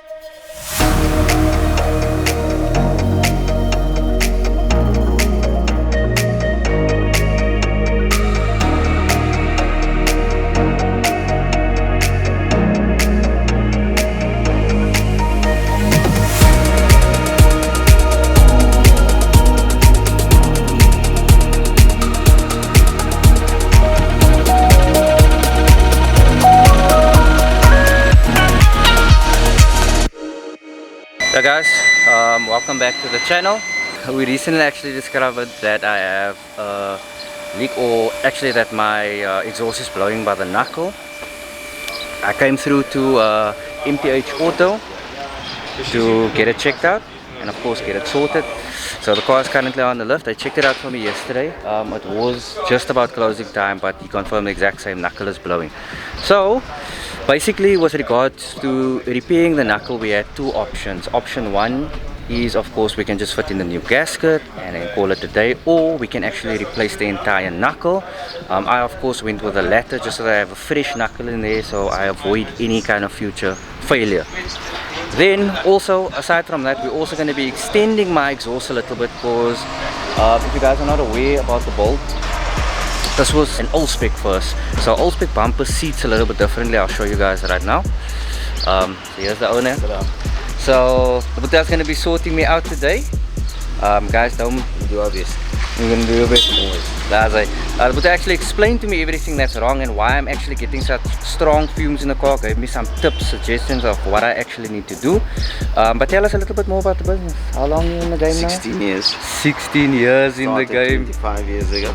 So guys, welcome back to the channel. We recently actually discovered that I have a leak, or actually that my exhaust is blowing by the knuckle. I came through to MPH Auto to get it checked out and of course get it sorted. So the car is currently on the lift. I checked it out for me yesterday. It was just about closing time, but he confirmed the exact same knuckle is blowing. So basically, with regards to repairing the knuckle, we had two options. Option one is, of course, we can just fit in the new gasket and then call it a day, or we can actually replace the entire knuckle. I of course went with the latter just so that I have a fresh knuckle in there, so I avoid any kind of future failure. Then also, aside from that, we're also going to be extending my exhaust a little bit, because if you guys are not aware about the bolt, this was an old spec first. So old spec bumper seats a little bit differently. I'll show you guys right now. So here's the owner. So the Buddha's going to be sorting me out today. Guys, don't do our best. We're going to do our best. The Buddha actually explained to me everything that's wrong and why I'm actually getting such strong fumes in the car. Gave me some tips, suggestions of what I actually need to do. But tell us a little bit more about the business. How long are you in the game now? 16 years. 16 years in the game. 25 years ago.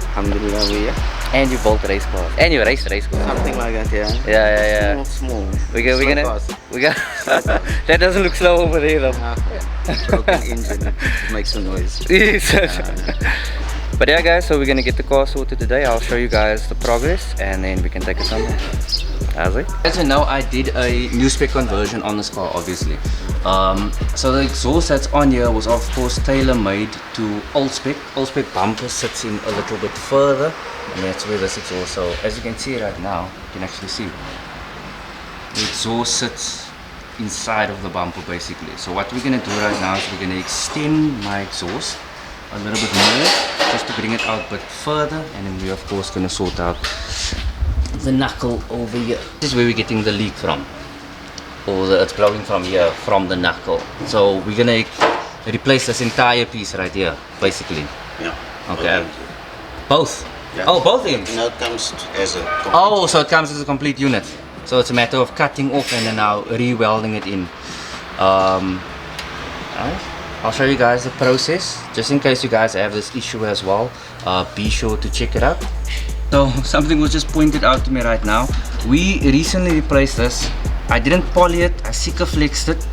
Alhamdulillah, we are. And you built race cars. And you race cars. Something like that, yeah. Yeah. Small. We got that doesn't look slow over there though. Broken engine, it makes a noise. But yeah guys, so we're gonna get the car sorted today. I'll show you guys the progress and then we can take it somewhere. As you know, I did a new spec conversion on this car, obviously. So the exhaust that's on here was of course tailor-made to old spec. Old spec bumper sits in a little bit further, and that's where this exhaust, so as you can see right now, you can actually see the exhaust sits inside of the bumper basically. So what we're going to do right now is we're going to extend my exhaust a little bit more just to bring it out a bit further, and then we're of course going to sort out the knuckle over here. This is where we're getting the leak from, or it's blowing from here, from the knuckle. So we're going to replace this entire piece right here basically. Yeah. Okay. Both? Yeah. Oh, both ends? No, it comes as a complete. Oh, so it comes as a complete unit. So it's a matter of cutting off and then now re-welding it in. I'll show you guys the process, just in case you guys have this issue as well. Be sure to check it out. So something was just pointed out to me right now. We recently replaced this. I didn't poly it, I Sikaflexed it,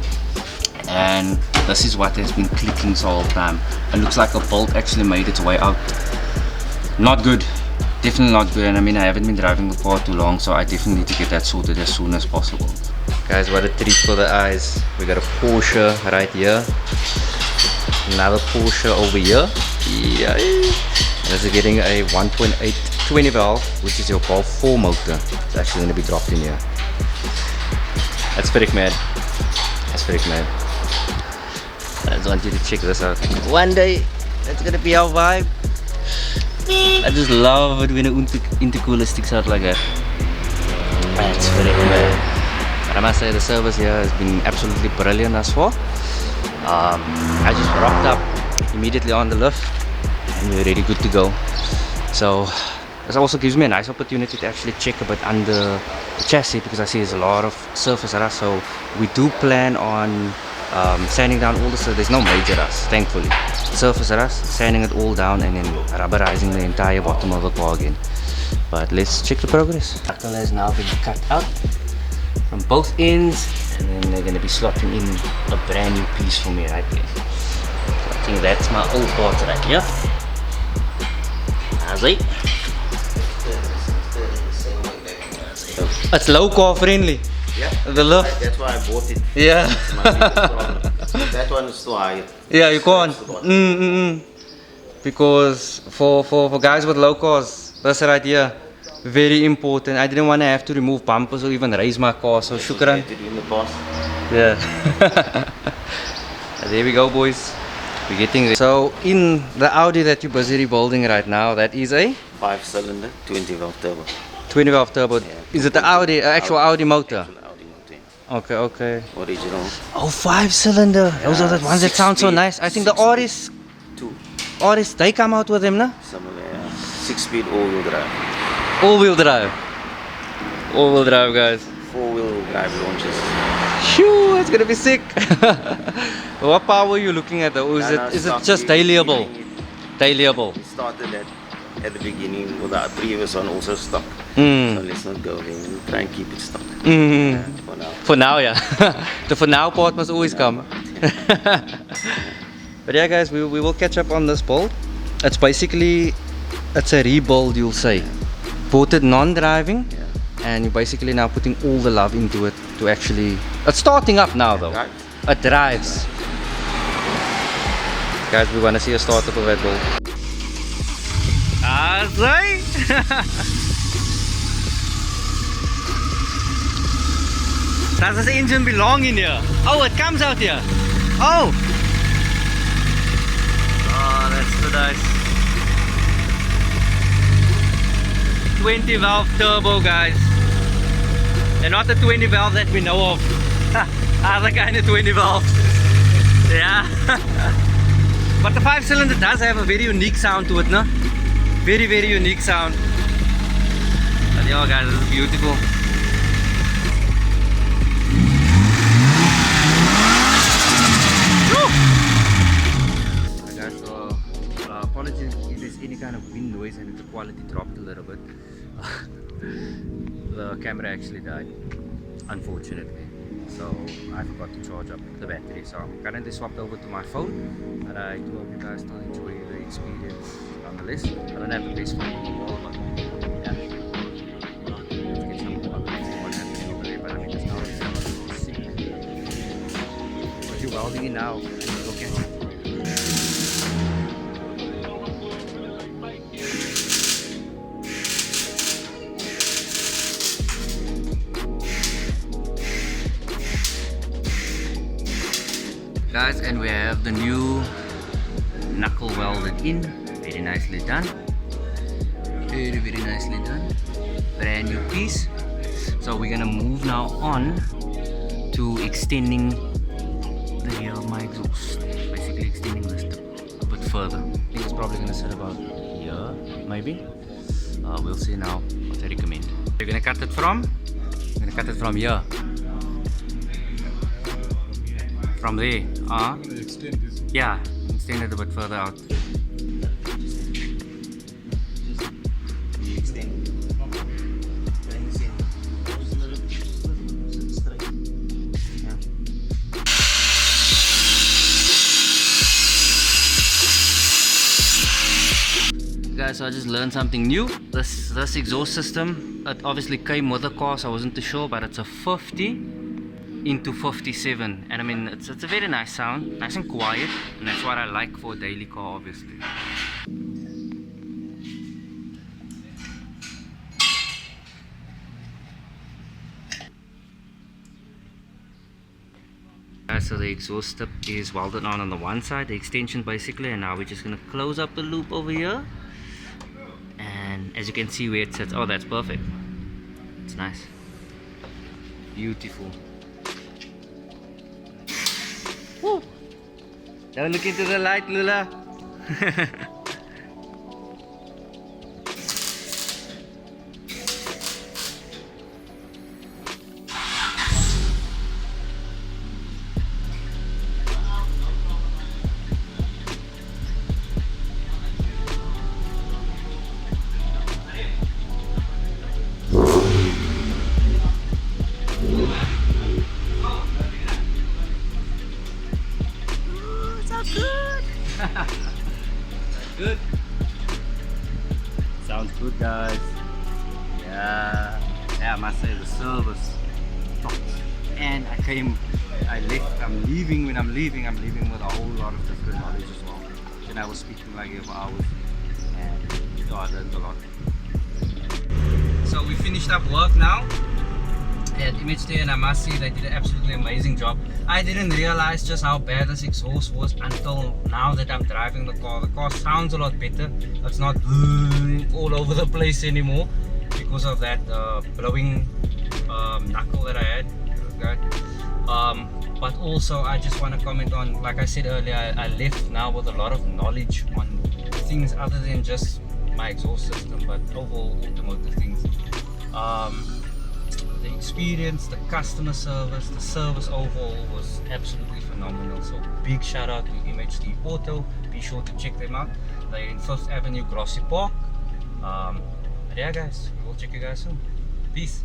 and this is what has been clicking this whole time. It looks like a bolt actually made its way out. Not good, definitely not good. And I mean, I haven't been driving the car too long, so I definitely need to get that sorted as soon as possible. Guys, what a treat for the eyes. We got a Porsche right here, another Porsche over here. Yeah, this is getting a 1.8 20 valve, which is your Golf 4 motor. It's actually going to be dropped in here. That's freak mad. That's freak mad. I just want you to check this out. One day, that's going to be our vibe. I just love it when an intercooler sticks out like that. That's very good. But I must say the service here has been absolutely brilliant thus far. I just rocked up immediately on the lift and we're ready, good to go. So this also gives me a nice opportunity to actually check a bit under the chassis, because I see there's a lot of surface rust. So we do plan on sanding down all the surface. There's no major rust, thankfully. Surface rust, sanding it all down, and then rubberizing the entire bottom of the car again. But let's check the progress. The knuckle has now been cut out from both ends, and then they're going to be slotting in a brand new piece for me right there. So I think that's my old part right here. How's it? It's low car friendly. Yeah. The lift. That's why I bought it. Yeah. It's my biggest problem. That one is still higher. Yeah, you can't. Because for guys with low cars, this right here, Very important. I didn't want to have to remove bumpers or even raise my car, so shukran. In the past. Yeah. There we go, boys. We're getting there. So in the Audi that you're busy rebuilding right now, that is a 5-cylinder, 20 valve turbo. 20 valve turbo. Yeah, is it the Audi, actual Audi motor? Actual Audi motor. Yeah. Okay, okay. Original. Oh, 5-cylinder. Those are the ones that sound so nice. I think the Auris, 2. they come out with them, no? Some of the 6-speed all-wheel drive. All-wheel drive. All-wheel drive, guys. 4-wheel drive launches. Shoo, it's gonna be sick. What power are you looking at though? Is it just dailyable? Dailyable. We started that at the beginning with our previous one also stock. So let's not go there. We'll try and keep it stock. For now. For now, yeah. The for now part must always come. But yeah, guys, we will catch up on this build. It's basically, it's a rebuild, you'll say. Bought it non-driving. Yeah. And you're basically now putting all the love into it to actually... It's starting up now though. Right. It drives. Guys, we want to see a start up of that build. Does this engine belong in here? Oh, it comes out here. Oh! Oh, that's so nice. 20 valve turbo, guys. And not the 20 valve that we know of. Other kind of 20 valves. Yeah. But the 5-cylinder does have a very unique sound to it, no? Very, very unique sound. But yeah, guys, this is beautiful. Woo! Guys, so apologies if there's any kind of wind noise and if the quality dropped a little bit. The camera actually died, unfortunately. So I forgot to charge up the battery, so I'm currently swapped over to my phone. But I do hope you guys still enjoy the experience nonetheless. I don't have the best phone in the world, but yeah. Let's get some more updates on what's happening over there. But I mean, just now it's sick. What you're welding in now, okay. Guys, and we have the new knuckle welded in. Very nicely done. Very, very nicely done. Brand new piece. So we're gonna move now on to extending the rear of my exhaust. Basically extending this a bit further. I think it's probably gonna sit about here, maybe. We'll see now what I recommend. You're gonna cut it from? I'm gonna cut it from here. From there, yeah, extend it a bit further out. Guys, so I just learned something new. This exhaust system, it obviously came with the car, so I wasn't too sure, but it's a 50 into 57, and I mean it's a very nice sound, nice and quiet, and that's what I like for a daily car, obviously. So the exhaust tip is welded on the one side, the extension basically, and now we're just gonna close up the loop over here, and as you can see where it sits, oh, that's perfect. It's nice, beautiful. Woo. Don't look into the light, Lula. Good. Sounds good, guys. Yeah, I must say the service tops. And I'm leaving. When I'm leaving with a whole lot of different knowledge as well. Then I was speaking like for hours, and I learned a lot. So we finished up work now at MHD, and I must say they did an absolutely amazing job. I didn't realize just how bad this exhaust was until now that I'm driving the car. The car sounds a lot better. It's not all over the place anymore because of that blowing knuckle that I had. Okay. But also I just want to comment on, like I said earlier, I left now with a lot of knowledge on things other than just my exhaust system, but overall automotive things. The experience, the customer service, the service overall was absolutely phenomenal. So big shout out to MHD Auto. Be sure to check them out. They're in 5th Avenue, Grassy Park. But yeah guys, we'll check you guys soon. Peace.